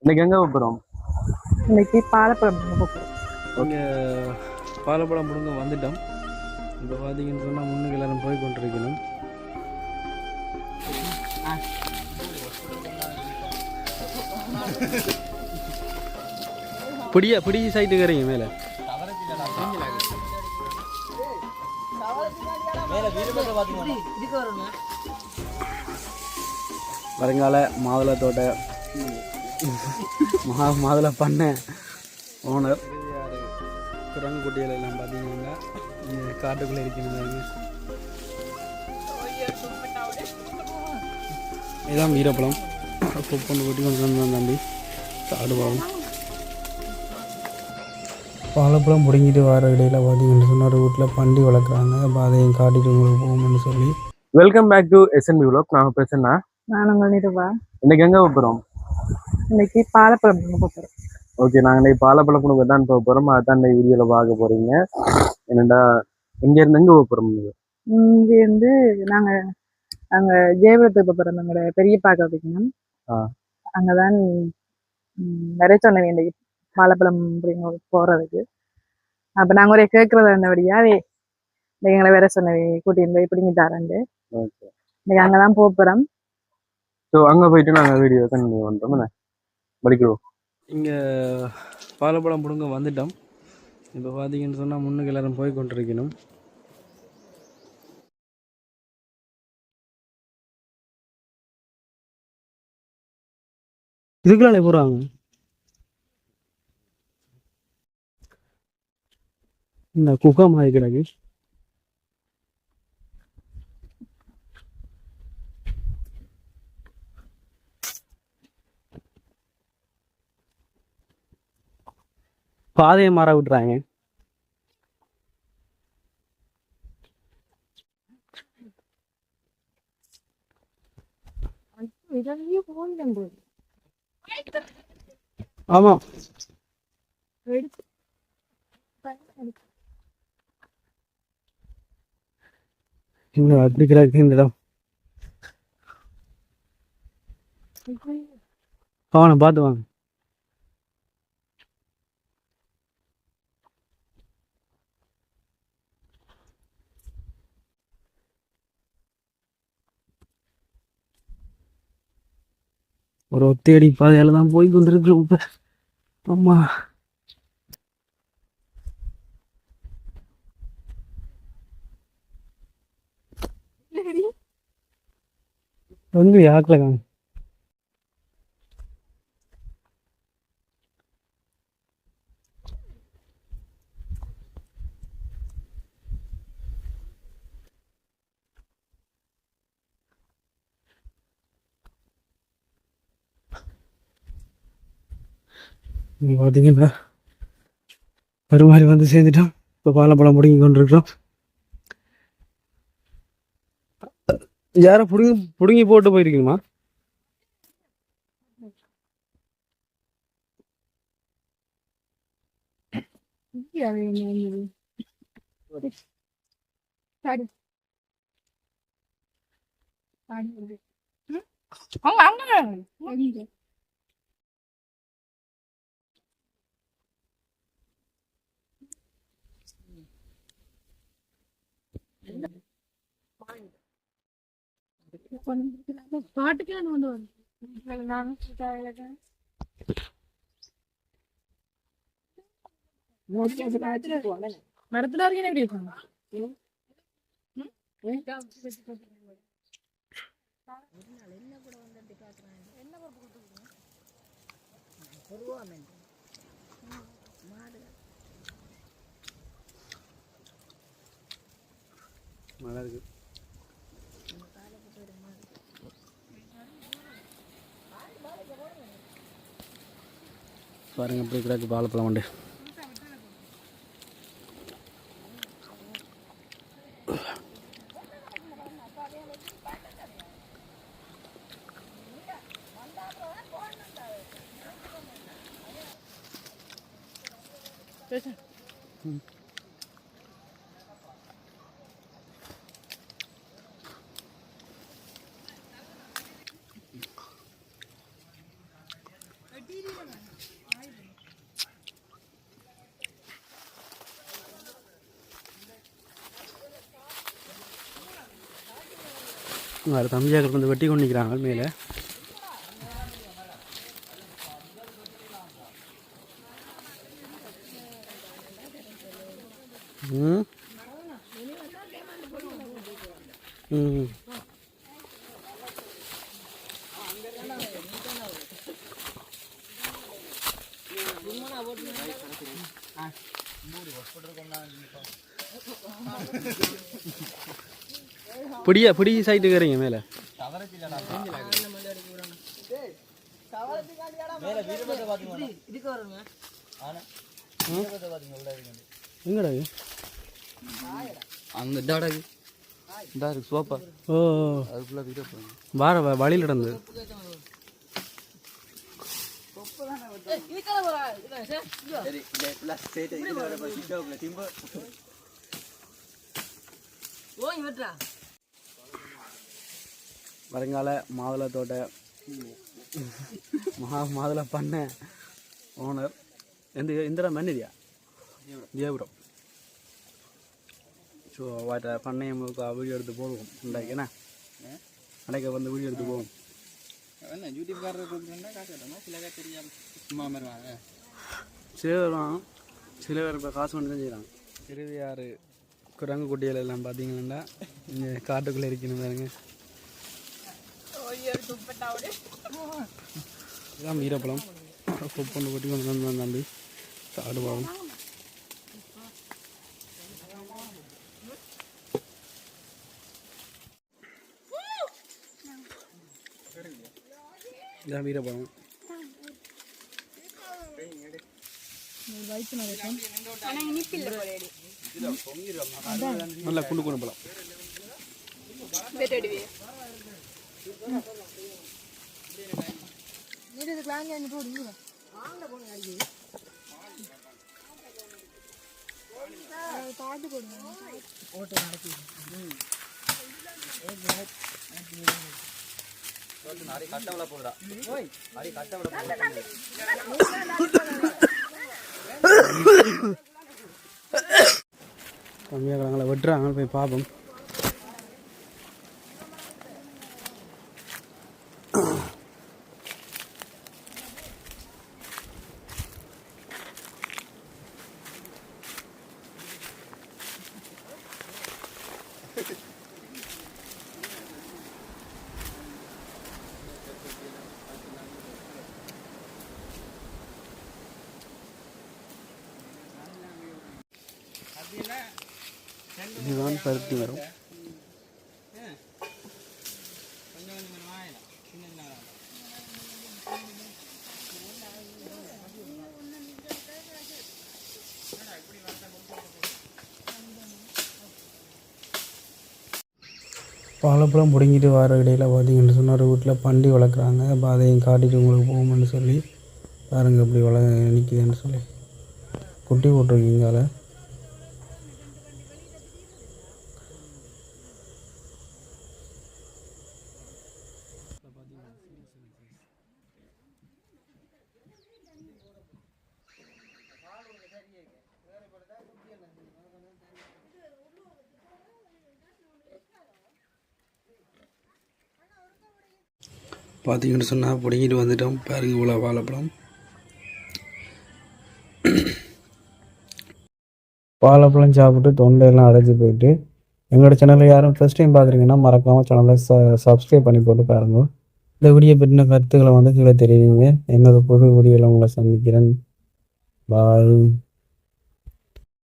இன்னைக்கு எங்க போகிறோம்? இன்னைக்கு பாலப்பழம் போகிறோம். இங்கே பாலப்பழம் முடுங்க வந்துட்டோம். இப்போ பார்த்தீங்கன்னு சொன்னால் முன்னுக்கு எல்லாரும் போய் கொண்டிருக்கணும். பிடி சைட்டு கறீங்க மேலே வருங்கால மாதுளை தோட்ட மாதுளை பண்ண ஓனர் குரங்கு குட்டிகள் எல்லாம் பார்த்தீங்கன்னா காட்டுக்குள்ளே இருக்கிறது. இதுதான் வீரப்பழம் பொண்ணு கொட்டி கொண்டு வந்தான் தம்பி சாடுவாங்க. வாழைப்பழம் பிடுங்கிட்டு வர இடையில பார்த்தீங்கன்னு சொன்ன ஒரு வீட்டில் பண்டி வளர்க்குறாங்க. அப்போ அதையும் காட்டிட்டு உங்களுக்கு போகணும்னு சொல்லி welcome back to SNB vlog. நான் பேசுனா நான் உங்கள் நிறுவா. இன்னைக்கு எங்க போகிறோம்? இன்னைக்கு பாலப்பழம் போகிறோம். ஓகே, நாங்கள் இன்னைக்கு பாலப்பழம் புணுங்க தான் போக போகிறோம். அதான் இந்த வீடியோவில் பார்க்க போகிறீங்க. என்னடா இங்கேருந்து எங்கே போக போகிறோம்? இங்கேருந்து நாங்கள் அங்கே ஜெயபுரத்துக்கு போகிறோம். எங்களோட பெரிய பார்க்க வைக்கணும். அங்கே தான் நிறைய சொன்னேன் இன்னைக்கு பாலப்பழம் அப்படிங்க போகிறதுக்கு. அப்போ நாங்கள் ஒரே கேட்குறது இருந்தபடியாவே எங்களை வேற சொன்னவே கூட்டின்னு போய் பிடிங்கிட்டாரண்டு. இன்னைக்கு அங்கே தான் போகிறோம். ஸோ அங்கே போயிட்டு நாங்கள் வீடியோ கண்டினியூ பண்ணுறோம். படிக்கிறோம். இங்கே பாலப்பழம் பிடுங்க வந்துட்டோம். இப்போ பார்த்தீங்கன்னு சொன்னால் முன்னுக்கு எல்லாரும் போய் கொண்டிருக்கணும். இதுக்குள்ள போகிறாங்க. இந்த குகை மாதிரி கிடக்கு. பாதையை மாற விட்டுறாங்க. ஆமா இன்னும் அப்படி கிடக்கு இந்த இடம். அவனை பார்த்து வாங்க. ஒரு ஒத்தையடி பாதையால தான் போய் கொண்டிருக்கிறோம் இப்ப. ஆமா வந்து யாக்கில் காங்க. பார்த்தீங்கன்னா ஒரு மாதிரி வந்து சேர்ந்துட்டோம். இப்போ பாலப்பழம் பிடுங்கி கொண்டிருக்கிறோம். யாரை பிடுங்கி போட்டு போயிருக்கீங்களா? பாட்டுக்கு கொண்டு வந்து மரத்துல வரைக்கும் எப்படி இருக்காங்க? நல்லா இருக்கு. பாருங்க எப்படி கிடக்கு பாலப்பழம் உண்டு. வேறு தம்பியாக வந்து வெட்டி கொண்டு நிற்கிறாங்க மேலே. ம் ம் பிடி சைட்டு இருக்கிறீங்க மேலே. எங்கடா அந்த டாடாக்கு இந்த சோப்பா ஓ அதுக்குள்ள வீடியோ போடுங்க. வார வழியில் நடந்து வருங்கால மாதுளை தோட்ட மாதுளை பண்ண ஓனர் எந்த மன்னிதியா ஜெயபுரம். ஸோ அவட்ட பண்ணையம் வீடியோ எடுத்து போடுவோம் உண்டாக்கினா அடைக்க வந்து வீடியோ எடுத்து போவோம். சில பேர் சில பேர் இப்போ காசு பண்ணி தான் செய்கிறாங்க. திருவியாறு குரங்கு குட்டிகள் எல்லாம் பார்த்தீங்கன்னா இங்கே காட்டுக்குள்ளே இருக்கணும் பாருங்க. இதான் வீரப்பழம் கொண்டு கொட்டி கொண்டு வந்து தம்பி சாடுவாங்க. இதான் வீரப்பழம். நல்லா குண்டு குண்டு பழம். கம்மியாக வெட்டுறாங்க போய் பார்ப்போம். இதுதான் பருத்தி வரும். வாழைப்பழம் பிடுங்கிட்டு வர இடையில் பார்த்தீங்கன்னு சொன்னால் வீட்டில் பண்டி வளர்க்குறாங்க. அப்போ அதையும் காட்டிட்டு உங்களுக்கு போகும்னு சொல்லி பாருங்க எப்படி நிற்கிதுன்னு சொல்லி குட்டி போட்டிருக்கீங்கால. பார்த்தீங்கன்னு சொன்னால் பிடிங்கிட்டு வந்துட்டோம். பாருங்க இவ்வளோ வாழைப்பழம். வாழைப்பழம் சாப்பிட்டு தொண்டையெல்லாம் அடைச்சி போயிட்டு எங்களோட சேனலில் யாரும் ஃபஸ்ட் டைம் பார்க்குறீங்கன்னா மறக்காமல் சேனலை சப்ஸ்கிரைப் பண்ணி போட்டு பாருங்க. இந்த வீடியோ பற்றின கருத்துக்களை வந்து கீழே தெரிவிங்க. என்னோட புது வீடியோவில் உங்களை சந்திக்கிறேன். பாய்.